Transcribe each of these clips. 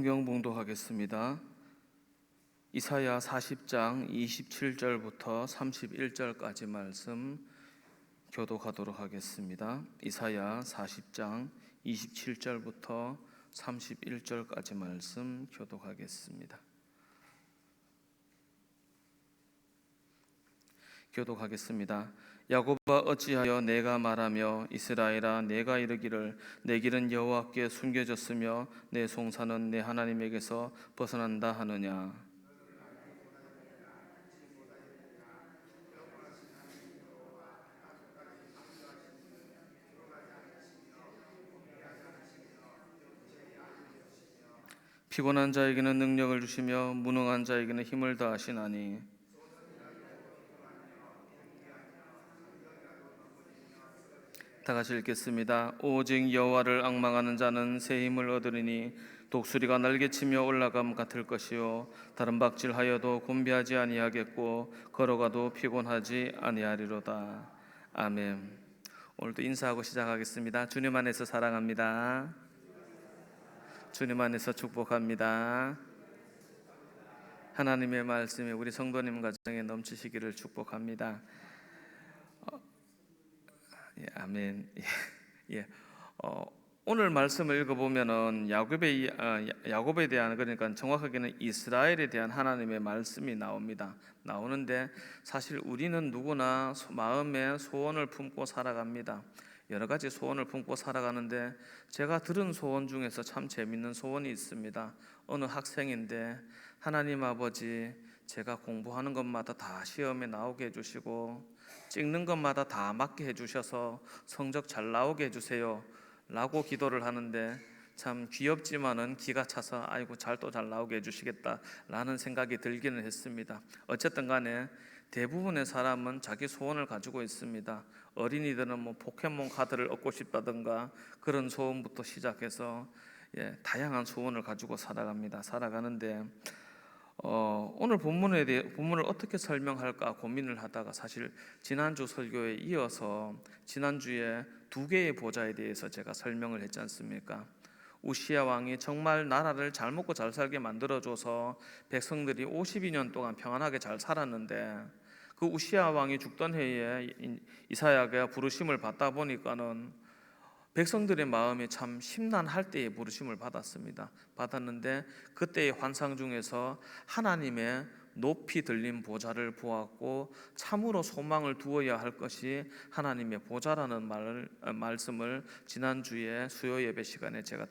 성경 봉독하겠습니다. 이사야 40장 27절부터 31절까지 말씀 교독하도록 하겠습니다. 이사야 40장 27절부터 31절까지 말씀 교독하겠습니다. 야곱아, 어찌하여 내가 말하며 이스라엘아 내가 이르기를 내 길은 여호와께 숨겨졌으며 내 송사는 내 하나님에게서 벗어난다 하느냐. 피곤한 자에게는 능력을 주시며 무능한 자에게는 힘을 다하시나니. 다 같이 읽겠습니다. 오직 여호와를 앙망하는 자는 새 힘을 얻으리니 독수리가 날개치며 올라감 같을 것이요 다른 박질하여도 곤비하지 아니하겠고 걸어가도 피곤하지 아니하리로다. 아멘. 오늘도 인사하고 시작하겠습니다. 주님 안에서 사랑합니다. 주님 안에서 축복합니다. 하나님의 말씀이 우리 성도님 가정에 넘치시기를 축복합니다. 아멘. 오늘 말씀을 읽어보면은 야곱에 대한, 그러니까 정확하게는 이스라엘에 대한 하나님의 말씀이 나오는데 사실 우리는 누구나 마음에 소원을 품고 살아갑니다. 여러 가지 소원을 품고 살아가는데 제가 들은 소원 중에서 참 재밌는 소원이 있습니다. 어느 학생인데 하나님 아버지, 제가 공부하는 것마다 다 시험에 나오게 해주시고 찍는 것마다 다 맞게 해주셔서 성적 잘 나오게 해주세요 라고 기도를 하는데 참 귀엽지만은 기가 차서 아이고 잘 나오게 해주시겠다 라는 생각이 들기는 했습니다. 어쨌든 간에 대부분의 사람은 자기 소원을 가지고 있습니다. 어린이들은 뭐 포켓몬 카드를 얻고 싶다든가 그런 소원부터 시작해서 다양한 소원을 가지고 살아가는데 오늘 본문을 어떻게 설명할까 고민을 하다가 사실 지난주 설교에 이어서 지난주에 두 개의 보좌에 대해서 제가 설명을 했지 않습니까? 우시야 왕이 정말 나라를 잘 먹고 잘 살게 만들어줘서 백성들이 52년 동안 평안하게 잘 살았는데 그 우시야 왕이 죽던 해에 이사야가 부르심을 받다 보니까는 백성들의 마음이 참 심란할 때에 부르심을 받았는데 그때의 환상 중에서 하나님의 높이 들린 보좌를 보았고 참으로 소망을 두어야 할 것이 하나님의 보좌라는 말씀을 지난주에 수요 예배 시간에 제가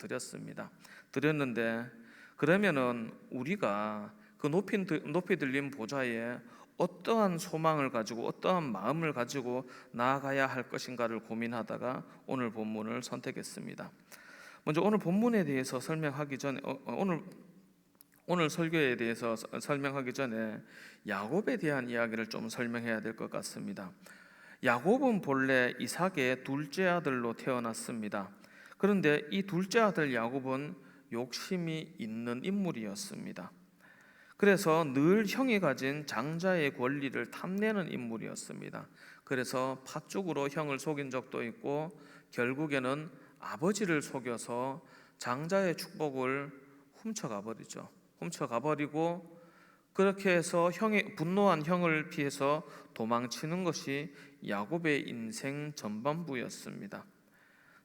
드렸는데 그러면은 우리가 그 높이 들린 보좌에 어떠한 소망을 가지고 어떠한 마음을 가지고 나아가야 할 것인가를 고민하다가 오늘 본문을 선택했습니다. 먼저 오늘 본문에 대해서 설명하기 전에 오늘 설교에 대해서 설명하기 전에 야곱에 대한 이야기를 좀 설명해야 될 것 같습니다. 야곱은 본래 이삭의 둘째 아들로 태어났습니다. 그런데 이 둘째 아들 야곱은 욕심이 있는 인물이었습니다. 그래서 늘 형이 가진 장자의 권리를 탐내는 인물이었습니다. 그래서 팥죽으로 형을 속인 적도 있고 결국에는 아버지를 속여서 장자의 축복을 훔쳐가버리고 그렇게 해서 분노한 형을 피해서 도망치는 것이 야곱의 인생 전반부였습니다.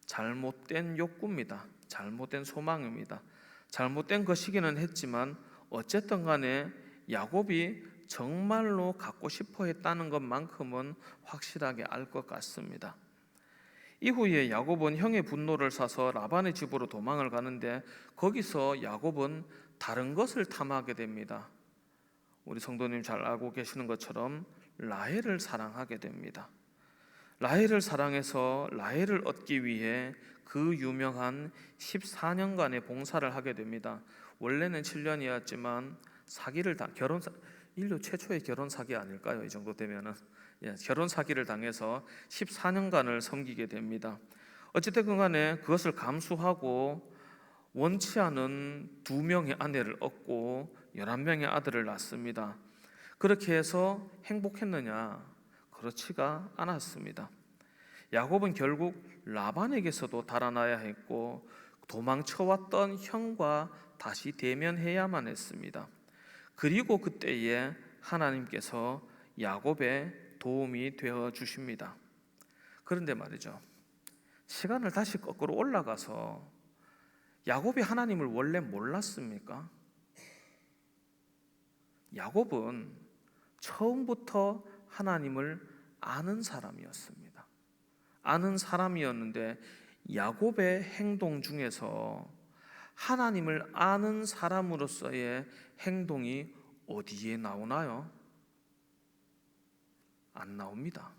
잘못된 욕구입니다. 잘못된 소망입니다. 잘못된 것이기는 했지만 어쨌든 간에 야곱이 정말로 갖고 싶어 했다는 것만큼은 확실하게 알 것 같습니다. 이후에 야곱은 형의 분노를 사서 라반의 집으로 도망을 가는데 거기서 야곱은 다른 것을 탐하게 됩니다. 우리 성도님 잘 알고 계시는 것처럼 라헬을 사랑하게 됩니다. 라헬을 사랑해서 라헬을 얻기 위해 그 유명한 14년간의 봉사를 하게 됩니다. 원래는 7년이었지만 인류 최초의 결혼 사기 아닐까요? 이 정도 되면은 결혼 사기를 당해서 14년간을 섬기게 됩니다. 어찌됐든 간에 그것을 감수하고 원치 않은 2명의 아내를 얻고 11명의 아들을 낳습니다. 그렇게 해서 행복했느냐? 그렇지가 않았습니다. 야곱은 결국 라반에게서도 달아나야 했고 도망쳐왔던 형과 다시 대면해야만 했습니다. 그리고 그때에 하나님께서 야곱의 도움이 되어 주십니다. 그런데 말이죠, 시간을 다시 거꾸로 올라가서 야곱이 하나님을 원래 몰랐습니까? 야곱은 처음부터 하나님을 아는 사람이었습니다. 아는 사람이었는데 야곱의 행동 중에서 하나님을 아는 사람으로서의 행동이 어디에 나오나요? 안 나옵니다.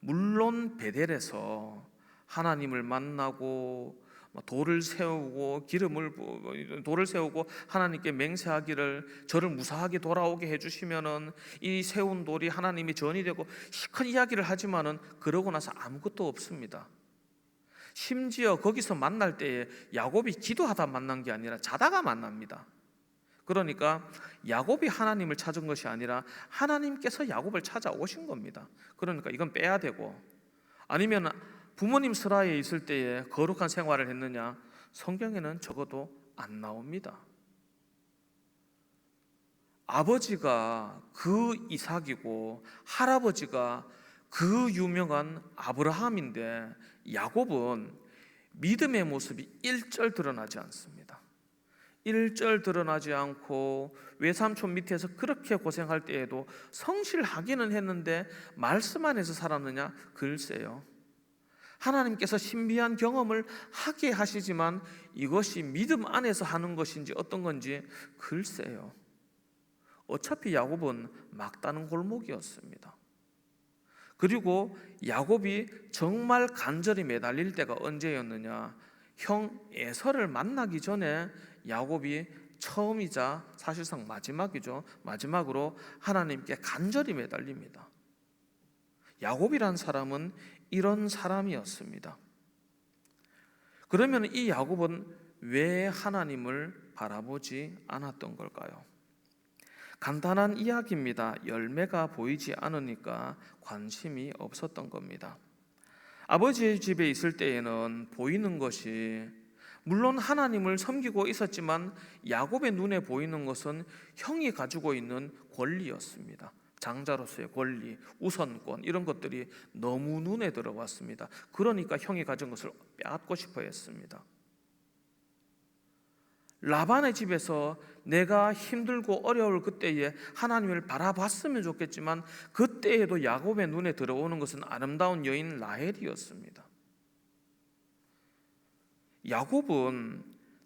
물론 베델에서 하나님을 만나고 돌을 세우고 돌을 세우고 하나님께 맹세하기를 저를 무사하게 돌아오게 해주시면은 이 세운 돌이 하나님이 전이 되고 시큰 이야기를 하지만은 그러고 나서 아무것도 없습니다. 심지어 거기서 만날 때에 야곱이 기도하다 만난 게 아니라 자다가 만납니다. 그러니까 야곱이 하나님을 찾은 것이 아니라 하나님께서 야곱을 찾아오신 겁니다. 그러니까 이건 빼야 되고, 아니면 부모님 슬하에 있을 때에 거룩한 생활을 했느냐? 성경에는 적어도 안 나옵니다. 아버지가 그 이삭이고 할아버지가 그 유명한 아브라함인데 야곱은 믿음의 모습이 일절 드러나지 않습니다. 일절 드러나지 않고 외삼촌 밑에서 그렇게 고생할 때에도 성실하기는 했는데 말씀 안에서 살았느냐? 글쎄요. 하나님께서 신비한 경험을 하게 하시지만 이것이 믿음 안에서 하는 것인지 어떤 건지 글쎄요. 어차피 야곱은 막다른 골목이었습니다. 그리고 야곱이 정말 간절히 매달릴 때가 언제였느냐? 형 에서를 만나기 전에 야곱이 처음이자 사실상 마지막이죠. 마지막으로 하나님께 간절히 매달립니다. 야곱이란 사람은 이런 사람이었습니다. 그러면 이 야곱은 왜 하나님을 바라보지 않았던 걸까요? 간단한 이야기입니다. 열매가 보이지 않으니까 관심이 없었던 겁니다. 아버지의 집에 있을 때에는 보이는 것이, 물론 하나님을 섬기고 있었지만 야곱의 눈에 보이는 것은 형이 가지고 있는 권리였습니다. 장자로서의 권리, 우선권, 이런 것들이 너무 눈에 들어왔습니다. 그러니까 형이 가진 것을 빼앗고 싶어 했습니다. 라반의 집에서 내가 힘들고 어려울 그때에 하나님을 바라봤으면 좋겠지만 그때에도 야곱의 눈에 들어오는 것은 아름다운 여인 라헬이었습니다. 야곱은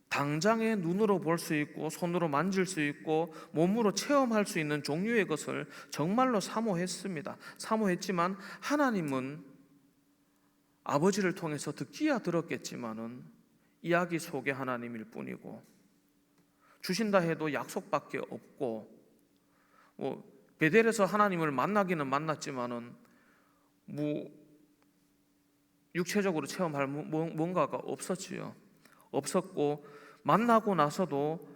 당장의 눈으로 볼 수 있고 손으로 만질 수 있고 몸으로 체험할 수 있는 종류의 것을 정말로 사모했습니다. 사모했지만 하나님은 아버지를 통해서 듣기야 들었겠지만은 이야기 속의 하나님일 뿐이고, 주신다 해도 약속밖에 없고, 베델에서 하나님을 만나기는 만났지만은 육체적으로 체험할 뭔가가 없었지요. 없었고 만나고 나서도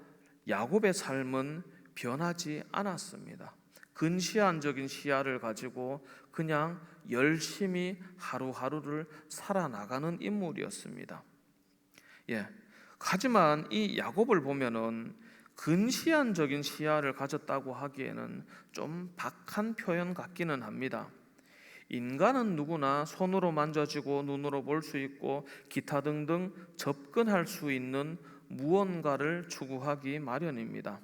야곱의 삶은 변하지 않았습니다. 근시안적인 시야를 가지고 그냥 열심히 하루하루를 살아나가는 인물이었습니다. 하지만 이 야곱을 보면은 근시안적인 시야를 가졌다고 하기에는 좀 박한 표현 같기는 합니다. 인간은 누구나 손으로 만져지고 눈으로 볼 수 있고 기타 등등 접근할 수 있는 무언가를 추구하기 마련입니다.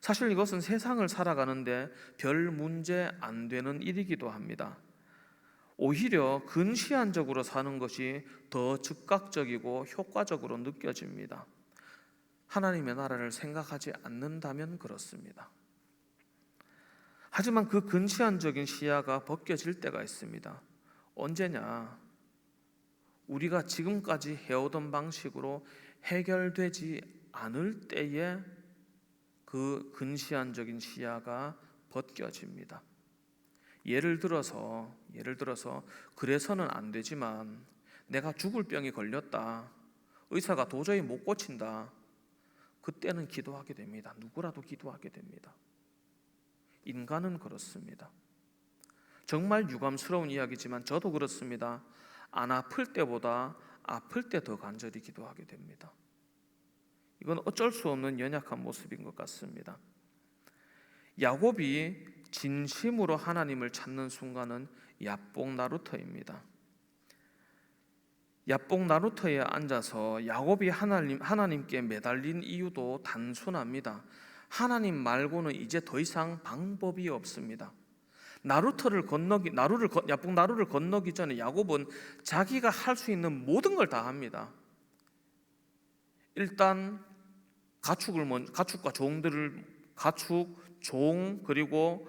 사실 이것은 세상을 살아가는데 별 문제 안 되는 일이기도 합니다. 오히려 근시안적으로 사는 것이 더 즉각적이고 효과적으로 느껴집니다. 하나님의 나라를 생각하지 않는다면 그렇습니다. 하지만 그 근시안적인 시야가 벗겨질 때가 있습니다. 언제냐? 우리가 지금까지 해오던 방식으로 해결되지 않을 때에 그 근시안적인 시야가 벗겨집니다. 예를 들어서 그래서는 안 되지만 내가 죽을 병이 걸렸다, 의사가 도저히 못 고친다, 그때는 기도하게 됩니다. 누구라도 기도하게 됩니다. 인간은 그렇습니다. 정말 유감스러운 이야기지만 저도 그렇습니다. 안 아플 때보다 아플 때 더 간절히 기도하게 됩니다. 이건 어쩔 수 없는 연약한 모습인 것 같습니다. 야곱이 진심으로 하나님을 찾는 순간은 야복 나루터입니다. 야복 나루터에 앉아서 야곱이 하나님께 매달린 이유도 단순합니다. 하나님 말고는 이제 더 이상 방법이 없습니다. 야복 나루를 건너기 전에 야곱은 자기가 할 수 있는 모든 걸 다 합니다. 일단 가축과 종 그리고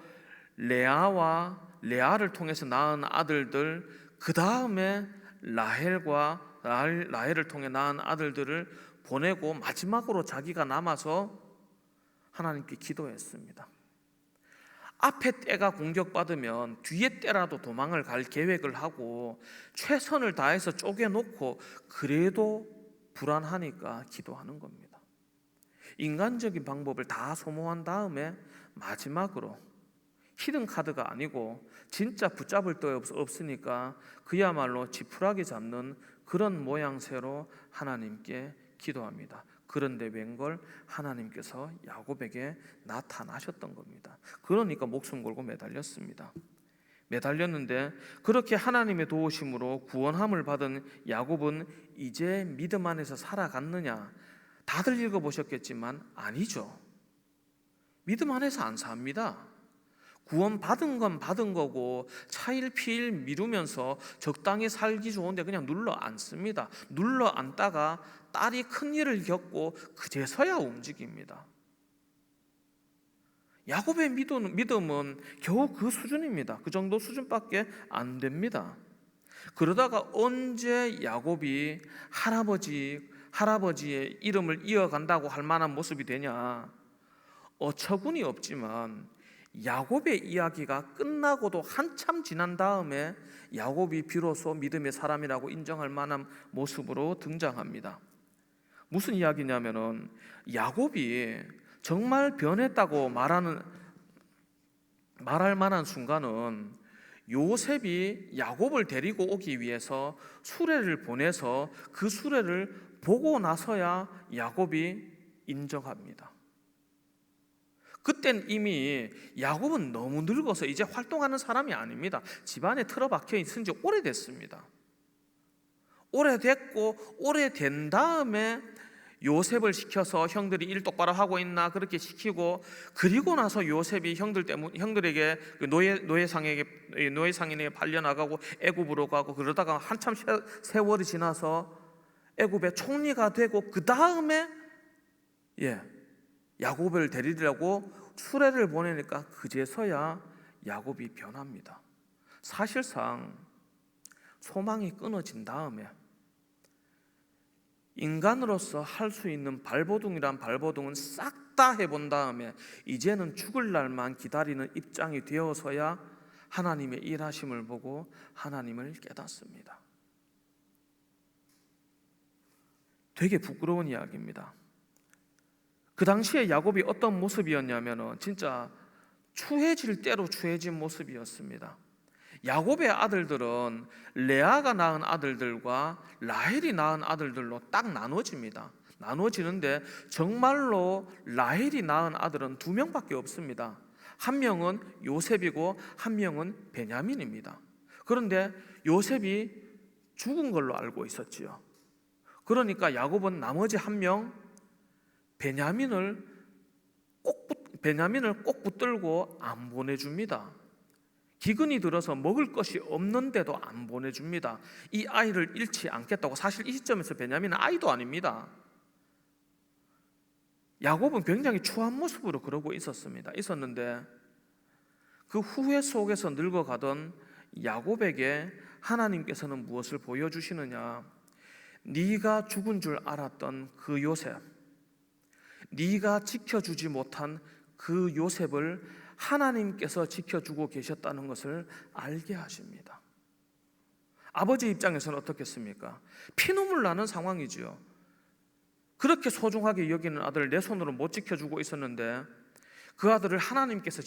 레아를 통해서 낳은 아들들, 그 다음에 라헬을 통해 낳은 아들들을 보내고 마지막으로 자기가 남아서 하나님께 기도했습니다. 앞에 떼가 공격받으면 뒤에 떼라도 도망을 갈 계획을 하고 최선을 다해서 쪼개놓고 그래도 불안하니까 기도하는 겁니다. 인간적인 방법을 다 소모한 다음에 마지막으로 히든 카드가 아니고 진짜 붙잡을 데 없으니까 그야말로 지푸라기 잡는 그런 모양새로 하나님께 기도합니다. 그런데 웬걸 하나님께서 야곱에게 나타나셨던 겁니다. 그러니까 목숨 걸고 매달렸는데 그렇게 하나님의 도우심으로 구원함을 받은 야곱은 이제 믿음 안에서 살아갔느냐? 다들 읽어보셨겠지만 아니죠. 믿음 안에서 안 삽니다. 구원 받은 건 받은 거고 차일피일 미루면서 적당히 살기 좋은데 그냥 눌러 앉습니다. 눌러 앉다가 딸이 큰일을 겪고 그제서야 움직입니다. 야곱의 믿음은 겨우 그 수준입니다. 그 정도 수준밖에 안 됩니다. 그러다가 언제 야곱이 할아버지의 이름을 이어간다고 할 만한 모습이 되냐? 어처구니 없지만 야곱의 이야기가 끝나고도 한참 지난 다음에 야곱이 비로소 믿음의 사람이라고 인정할 만한 모습으로 등장합니다. 무슨 이야기냐면은 야곱이 정말 변했다고 말할 만한 순간은 요셉이 야곱을 데리고 오기 위해서 수레를 보내서 그 수레를 보고 나서야 야곱이 인정합니다. 그땐 이미 야곱은 너무 늙어서 이제 활동하는 사람이 아닙니다. 집안에 틀어박혀 있은 지 오래됐습니다. 오래된 다음에 요셉을 시켜서 형들이 일 똑바로 하고 있나 그렇게 시키고, 그리고 나서 요셉이 형들에게 노예상인에게 팔려나가고 애굽으로 가고, 그러다가 한참 세월이 지나서 애굽의 총리가 되고, 그 다음에 야곱을 데리려고 수레를 보내니까 그제서야 야곱이 변합니다. 사실상 소망이 끊어진 다음에 인간으로서 할 수 있는 발버둥은 싹 다 해본 다음에 이제는 죽을 날만 기다리는 입장이 되어서야 하나님의 일하심을 보고 하나님을 깨닫습니다. 되게 부끄러운 이야기입니다. 그 당시에 야곱이 어떤 모습이었냐면 진짜 추해질 대로 추해진 모습이었습니다. 야곱의 아들들은 레아가 낳은 아들들과 라헬이 낳은 아들들로 딱 나눠지는데 정말로 라헬이 낳은 아들은 2명밖에 없습니다. 한 명은 요셉이고 한 명은 베냐민입니다. 그런데 요셉이 죽은 걸로 알고 있었지요. 그러니까 야곱은 나머지 한 명 베냐민을 꼭 붙들고 안 보내줍니다. 기근이 들어서 먹을 것이 없는데도 안 보내줍니다. 이 아이를 잃지 않겠다고. 사실 이 시점에서 베냐민은 아이도 아닙니다. 야곱은 굉장히 추한 모습으로 그러고 있었는데 그 후회 속에서 늙어가던 야곱에게 하나님께서는 무엇을 보여주시느냐? 네가 죽은 줄 알았던 그 요셉, 네가 지켜주지 못한 그 요셉을 하나님께서 지켜주고 계셨다는 것을 알게 하십니다. 아버지 입장에서는 어떻겠습니까? 피눈물 나는 상황이지요. 그렇게 소중하게 여기는 아들을 내 손으로 못 지켜주고 있었는데 그 아들을 하나님께서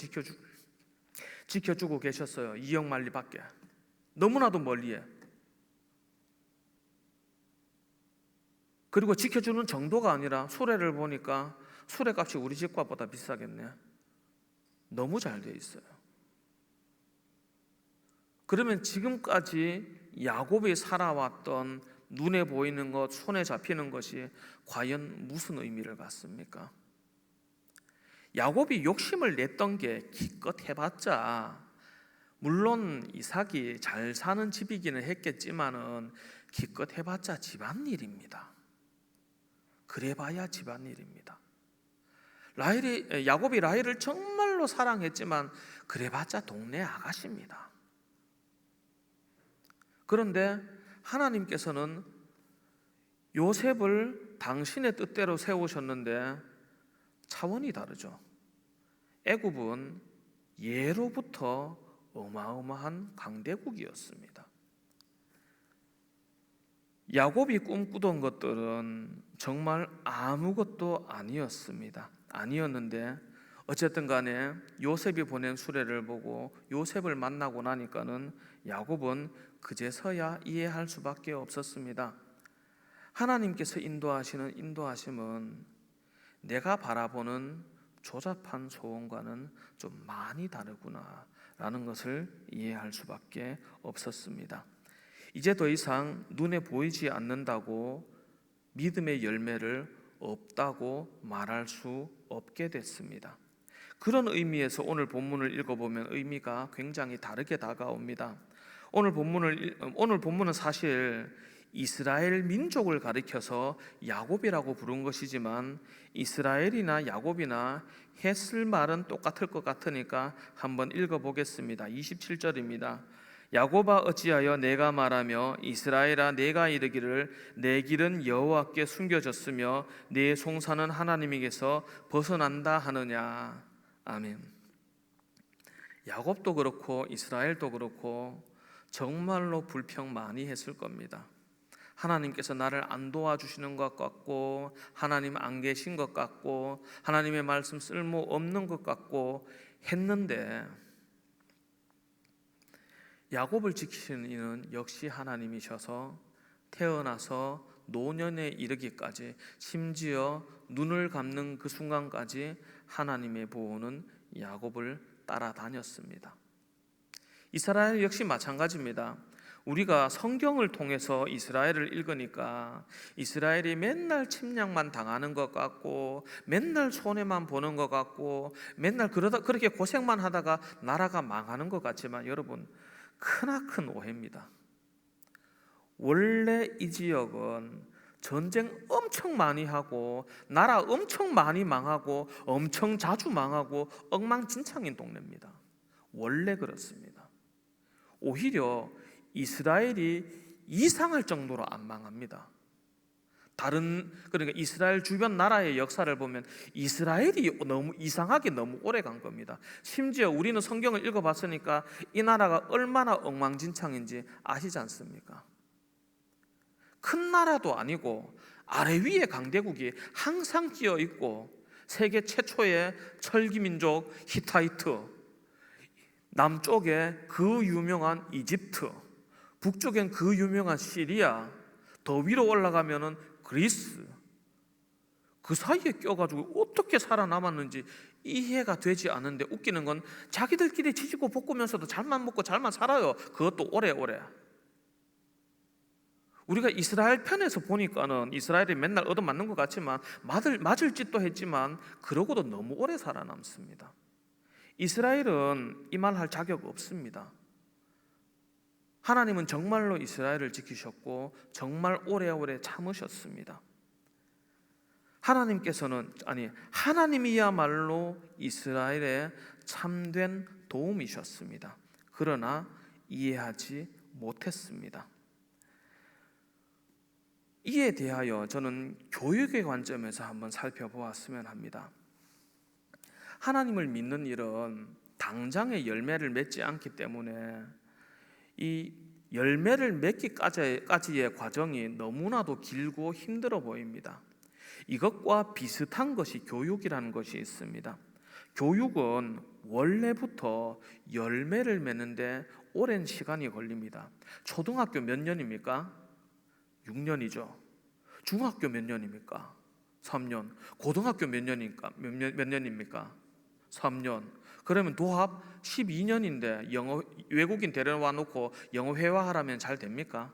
지켜주고 계셨어요. 2억 마리 밖에, 너무나도 멀리에. 그리고 지켜주는 정도가 아니라 수레를 보니까 수레값이 우리 집값보다 비싸겠네. 너무 잘 돼 있어요. 그러면 지금까지 야곱이 살아왔던 눈에 보이는 것, 손에 잡히는 것이 과연 무슨 의미를 갖습니까? 야곱이 욕심을 냈던 게 기껏 해봤자, 물론 이삭이 잘 사는 집이기는 했겠지만은 기껏 해봤자 집안일입니다. 그래봐야 집안일입니다. 야곱이 라헬을 정말로 사랑했지만 그래봤자 동네 아가씨입니다. 그런데 하나님께서는 요셉을 당신의 뜻대로 세우셨는데 차원이 다르죠. 애굽은 예로부터 어마어마한 강대국이었습니다. 야곱이 꿈꾸던 것들은 정말 아무것도 아니었는데 어쨌든 간에 요셉이 보낸 수레를 보고 요셉을 만나고 나니까는 야곱은 그제서야 이해할 수밖에 없었습니다. 하나님께서 인도하시는 인도하심은 내가 바라보는 조잡한 소원과는 좀 많이 다르구나 라는 것을 이해할 수밖에 없었습니다. 이제 더 이상 눈에 보이지 않는다고 믿음의 열매를 없다고 말할 수 없게 됐습니다. 그런 의미에서 오늘 본문을 읽어보면 의미가 굉장히 다르게 다가옵니다. 오늘 본문은 사실 이스라엘 민족을 가리켜서 야곱이라고 부른 것이지만 이스라엘이나 야곱이나 했을 말은 똑같을 것 같으니까 한번 읽어보겠습니다. 27절입니다. 야곱아 어찌하여 내가 말하며 이스라엘아 내가 이르기를 내 길은 여호와께 숨겨졌으며 내 송사는 하나님에게서 벗어난다 하느냐. 아멘. 야곱도 그렇고 이스라엘도 그렇고 정말로 불평 많이 했을 겁니다. 하나님께서 나를 안 도와주시는 것 같고 하나님 안 계신 것 같고 하나님의 말씀 쓸모없는 것 같고 했는데 야곱을 지키시는 이는 역시 하나님이셔서 태어나서 노년에 이르기까지 심지어 눈을 감는 그 순간까지 하나님의 보호는 야곱을 따라다녔습니다. 이스라엘 역시 마찬가지입니다. 우리가 성경을 통해서 이스라엘을 읽으니까 이스라엘이 맨날 침략만 당하는 것 같고 맨날 손해만 보는 것 같고 맨날 그렇게 고생만 하다가 나라가 망하는 것 같지만 여러분 크나큰 오해입니다. 원래 이 지역은 전쟁 엄청 많이 하고 나라 엄청 많이 망하고 엄청 자주 망하고 엉망진창인 동네입니다. 원래 그렇습니다. 오히려 이스라엘이 이상할 정도로 안 망합니다. 그러니까 이스라엘 주변 나라의 역사를 보면 이스라엘이 너무 이상하게 너무 오래 간 겁니다. 심지어 우리는 성경을 읽어봤으니까 이 나라가 얼마나 엉망진창인지 아시지 않습니까? 큰 나라도 아니고 아래 위에 강대국이 항상 끼어 있고 세계 최초의 철기민족 히타이트, 남쪽에 그 유명한 이집트, 북쪽엔 그 유명한 시리아, 더 위로 올라가면은 그리스, 그 사이에 껴가지고 어떻게 살아남았는지 이해가 되지 않는데 웃기는 건 자기들끼리 지지고 볶으면서도 잘만 먹고 잘만 살아요. 그것도 오래오래. 우리가 이스라엘 편에서 보니까는 이스라엘이 맨날 얻어맞는 것 같지만 맞을 짓도 했지만 그러고도 너무 오래 살아남습니다. 이스라엘은 이 말 할 자격 없습니다. 하나님은 정말로 이스라엘을 지키셨고 정말 오래오래 참으셨습니다. 하나님이야말로 이스라엘의 참된 도움이셨습니다. 그러나 이해하지 못했습니다. 이에 대하여 저는 교육의 관점에서 한번 살펴보았으면 합니다. 하나님을 믿는 일은 당장의 열매를 맺지 않기 때문에 이 열매를 맺기까지의 과정이 너무나도 길고 힘들어 보입니다. 이것과 비슷한 것이 교육이라는 것이 있습니다. 교육은 원래부터 열매를 맺는데 오랜 시간이 걸립니다. 초등학교 몇 년입니까? 6년이죠. 중학교 몇 년입니까? 3년. 고등학교 몇 년입니까? 몇 년입니까? 3년. 그러면 도합 12년인데 영어 외국인 데려와 놓고 영어 회화하라면 잘 됩니까?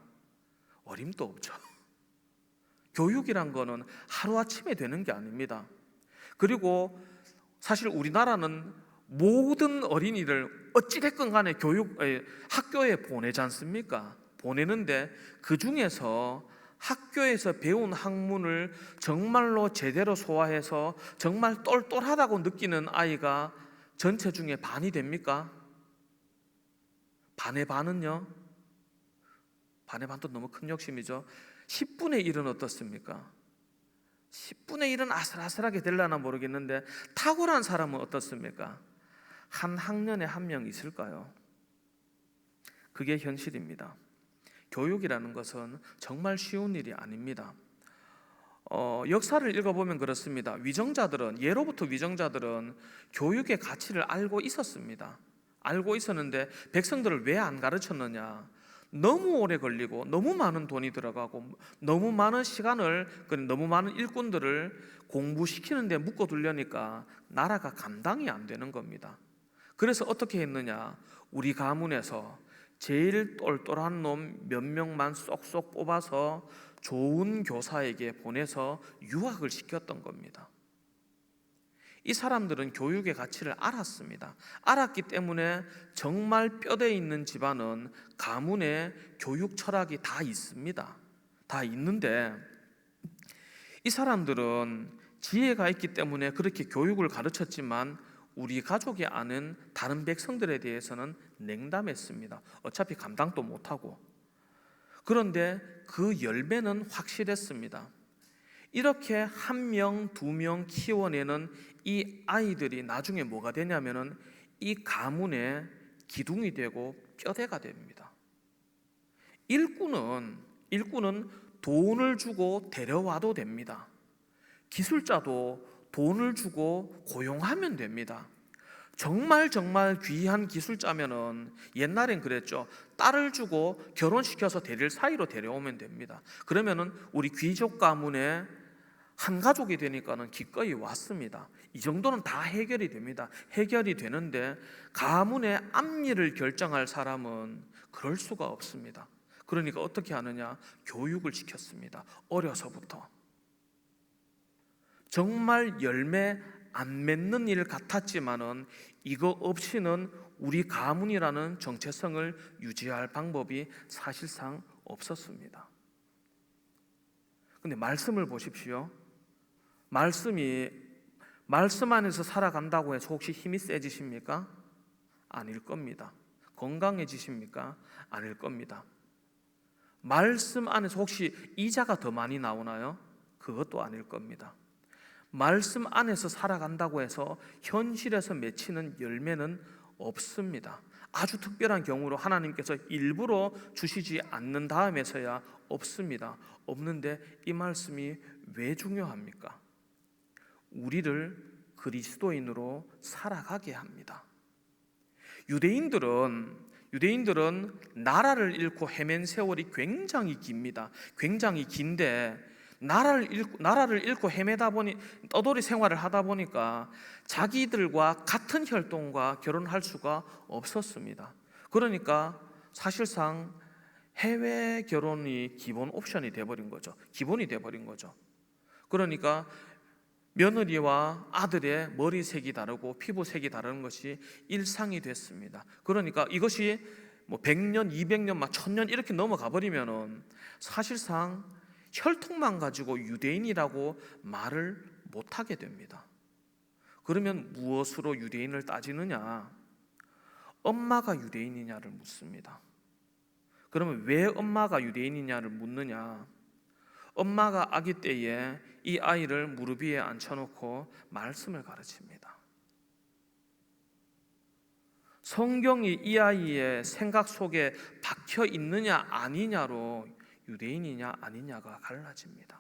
어림도 없죠. 교육이란 거는 하루아침에 되는 게 아닙니다. 그리고 사실 우리나라는 모든 어린이를 어찌됐건 간에 학교에 보내지 않습니까? 보내는데 그 중에서 학교에서 배운 학문을 정말로 제대로 소화해서 정말 똘똘하다고 느끼는 아이가 전체 중에 반이 됩니까? 반의 반은요? 반의 반도 너무 큰 욕심이죠. 10분의 1은 어떻습니까? 10분의 1은 아슬아슬하게 되려나 모르겠는데 탁월한 사람은 어떻습니까? 한 학년에 한 명 있을까요? 그게 현실입니다. 교육이라는 것은 정말 쉬운 일이 아닙니다. 역사를 읽어보면 그렇습니다. 예로부터 위정자들은 교육의 가치를 알고 있었습니다. 알고 있었는데 백성들을 왜 안 가르쳤느냐? 너무 오래 걸리고 너무 많은 돈이 들어가고 너무 많은 시간을, 너무 많은 일꾼들을 공부시키는 데 묶어두려니까 나라가 감당이 안 되는 겁니다. 그래서 어떻게 했느냐? 우리 가문에서 제일 똘똘한 놈 몇 명만 쏙쏙 뽑아서 좋은 교사에게 보내서 유학을 시켰던 겁니다. 이 사람들은 교육의 가치를 알았습니다. 알았기 때문에 정말 뼈대 있는 집안은 가문에 교육 철학이 다 있습니다. 다 있는데 이 사람들은 지혜가 있기 때문에 그렇게 교육을 가르쳤지만 우리 가족이 아는 다른 백성들에 대해서는 냉담했습니다. 어차피 감당도 못하고. 그런데 그 열매는 확실했습니다. 이렇게 한 명, 두 명 키워내는 이 아이들이 나중에 뭐가 되냐면은 이 가문의 기둥이 되고 뼈대가 됩니다. 일꾼은 돈을 주고 데려와도 됩니다. 기술자도 돈을 주고 고용하면 됩니다. 정말 귀한 기술자면은 옛날엔 그랬죠. 딸을 주고 결혼시켜서 데릴 사이로 데려오면 됩니다. 그러면은 우리 귀족 가문의 한 가족이 되니까는 기꺼이 왔습니다. 이 정도는 다 해결이 됩니다. 해결이 되는데 가문의 앞일을 결정할 사람은 그럴 수가 없습니다. 그러니까 어떻게 하느냐? 교육을 시켰습니다. 어려서부터. 정말 열매 안 맺는 일 같았지만은 이거 없이는 우리 가문이라는 정체성을 유지할 방법이 사실상 없었습니다. 근데 말씀을 보십시오. 말씀 안에서 살아간다고 해서 혹시 힘이 세지십니까? 아닐 겁니다. 건강해지십니까? 아닐 겁니다. 말씀 안에서 혹시 이자가 더 많이 나오나요? 그것도 아닐 겁니다. 말씀 안에서 살아간다고 해서 현실에서 맺히는 열매는 없습니다. 아주 특별한 경우로 하나님께서 일부러 주시지 않는 다음에서야 없습니다. 없는데 이 말씀이 왜 중요합니까? 우리를 그리스도인으로 살아가게 합니다. 유대인들은 나라를 잃고 헤맨 세월이 굉장히 깁니다. 굉장히 긴데 나라를 잃고 헤매다 보니 떠돌이 생활을 하다 보니까 자기들과 같은 혈통과 결혼할 수가 없었습니다. 그러니까 사실상 해외 결혼이 기본 옵션이 돼버린 거죠. 기본이 돼버린 거죠. 그러니까 며느리와 아들의 머리색이 다르고 피부색이 다른 것이 일상이 됐습니다. 그러니까 이것이 100년, 200년, 1000년 이렇게 넘어가 버리면은 사실상 혈통만 가지고 유대인이라고 말을 못하게 됩니다. 그러면 무엇으로 유대인을 따지느냐? 엄마가 유대인이냐를 묻습니다. 그러면 왜 엄마가 유대인이냐를 묻느냐? 엄마가 아기 때에 이 아이를 무릎 위에 앉혀놓고 말씀을 가르칩니다. 성경이 이 아이의 생각 속에 박혀 있느냐 아니냐로 유대인이냐 아니냐가 갈라집니다.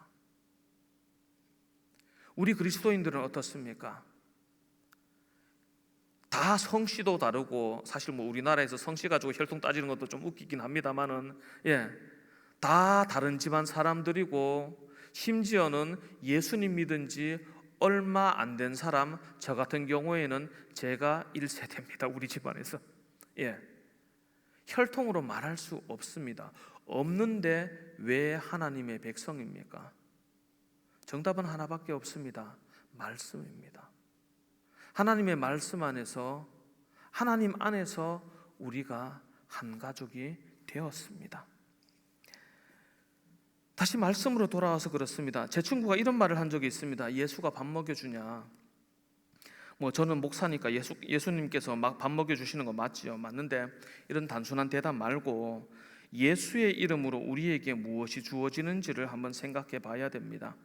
우리 그리스도인들은 어떻습니까? 다 성씨도 다르고, 사실 우리나라에서 성씨 가지고 혈통 따지는 것도 좀 웃기긴 합니다만은, 다 다른 집안 사람들이고 심지어는 예수님 믿은 지 얼마 안 된 사람, 저 같은 경우에는 제가 1세대입니다. 우리 집안에서. 예. 혈통으로 말할 수 없습니다. 없는데 왜 하나님의 백성입니까? 정답은 하나밖에 없습니다. 말씀입니다. 하나님의 말씀 안에서, 하나님 안에서 우리가 한 가족이 되었습니다. 다시 말씀으로 돌아와서 그렇습니다. 제 친구가 이런 말을 한 적이 있습니다. 예수가 밥 먹여주냐? 저는 목사니까 예수님께서 막 밥 먹여주시는 거 맞지요? 맞는데 이런 단순한 대답 말고 예수의 이름으로 우리에게 무엇이 주어지는지를 한번 생각해 봐야 됩니다.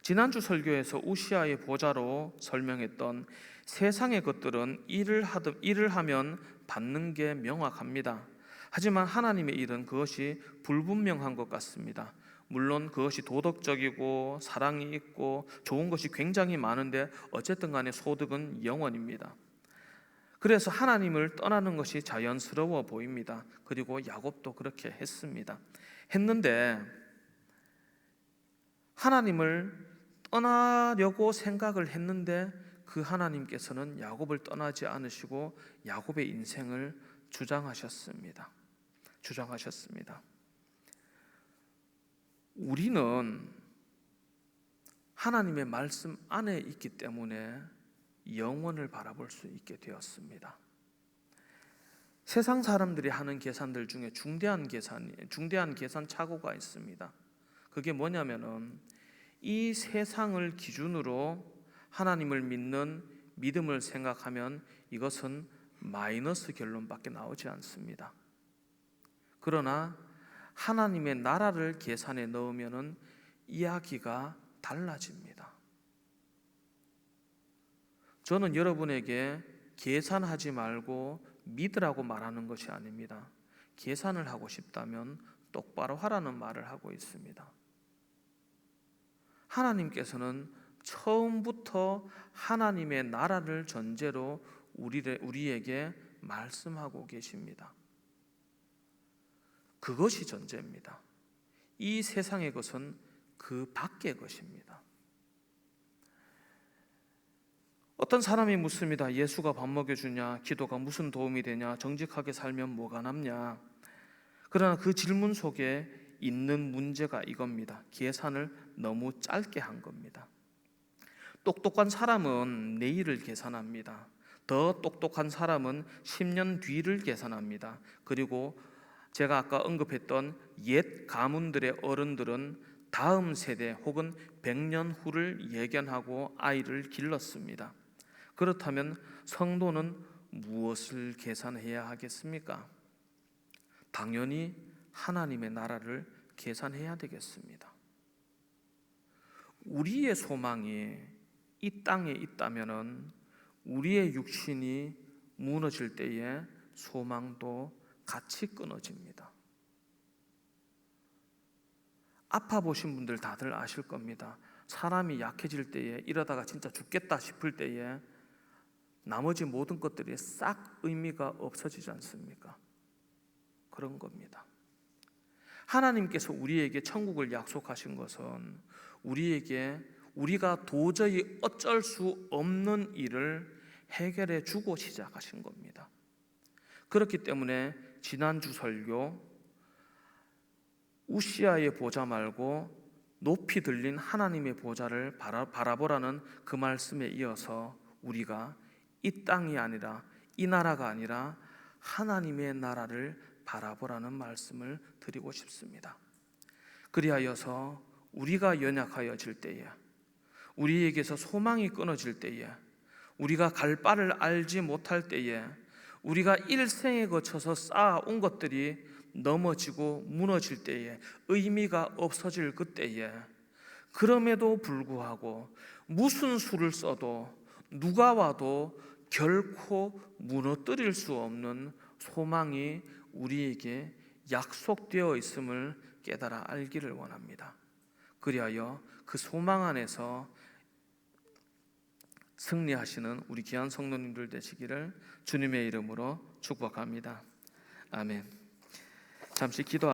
지난주 설교에서 우시아의 보좌로 설명했던 세상의 것들은 일을 하면 받는 게 명확합니다. 하지만 하나님의 일은 그것이 불분명한 것 같습니다. 물론 그것이 도덕적이고 사랑이 있고 좋은 것이 굉장히 많은데 어쨌든 간에 소득은 영원입니다. 그래서 하나님을 떠나는 것이 자연스러워 보입니다. 그리고 야곱도 그렇게 했는데 하나님을 떠나려고 생각을 했는데 그 하나님께서는 야곱을 떠나지 않으시고 야곱의 인생을 주장하셨습니다. 우리는 하나님의 말씀 안에 있기 때문에 영원을 바라볼 수 있게 되었습니다. 세상 사람들이 하는 계산들 중에 중대한 계산 착오가 있습니다. 그게 뭐냐면은 이 세상을 기준으로 하나님을 믿는 믿음을 생각하면 이것은 마이너스 결론밖에 나오지 않습니다. 그러나 하나님의 나라를 계산에 넣으면은 이야기가 달라집니다. 저는 여러분에게 계산하지 말고 믿으라고 말하는 것이 아닙니다. 계산을 하고 싶다면 똑바로 하라는 말을 하고 있습니다. 하나님께서는 처음부터 하나님의 나라를 전제로 우리에게 말씀하고 계십니다. 그것이 전제입니다. 이 세상의 것은 그 밖의 것입니다. 어떤 사람이 묻습니다. 예수가 밥 먹여주냐? 기도가 무슨 도움이 되냐? 정직하게 살면 뭐가 남냐? 그러나 그 질문 속에 있는 문제가 이겁니다. 계산을 너무 짧게 한 겁니다. 똑똑한 사람은 내일을 계산합니다. 더 똑똑한 사람은 10년 뒤를 계산합니다. 그리고 제가 아까 언급했던 옛 가문들의 어른들은 다음 세대 혹은 100년 후를 예견하고 아이를 길렀습니다. 그렇다면 성도는 무엇을 계산해야 하겠습니까? 당연히 하나님의 나라를 계산해야 되겠습니다. 우리의 소망이 이 땅에 있다면은 우리의 육신이 무너질 때에 소망도 같이 끊어집니다. 아파 보신 분들 다들 아실 겁니다. 사람이 약해질 때에, 이러다가 진짜 죽겠다 싶을 때에 나머지 모든 것들이 싹 의미가 없어지지 않습니까? 그런 겁니다. 하나님께서 우리에게 천국을 약속하신 것은 우리가 도저히 어쩔 수 없는 일을 해결해 주고 시작하신 겁니다. 그렇기 때문에 지난주 설교 우시아의 보좌 말고 높이 들린 하나님의 보좌를 바라보라는 그 말씀에 이어서 우리가 이 땅이 아니라, 이 나라가 아니라 하나님의 나라를 바라보라는 말씀을 드리고 싶습니다. 그리하여서 우리가 연약하여질 때에, 우리에게서 소망이 끊어질 때에, 우리가 갈 바를 알지 못할 때에, 우리가 일생에 거쳐서 쌓아온 것들이 넘어지고 무너질 때에, 의미가 없어질 그때에, 그럼에도 불구하고 무슨 수를 써도 누가 와도 결코 무너뜨릴 수 없는 소망이 우리에게 약속되어 있음을 깨달아 알기를 원합니다. 그리하여 그 소망 안에서 승리하시는 우리 귀한 성도님들 되시기를 주님의 이름으로 축복합니다. 아멘. 잠시 기도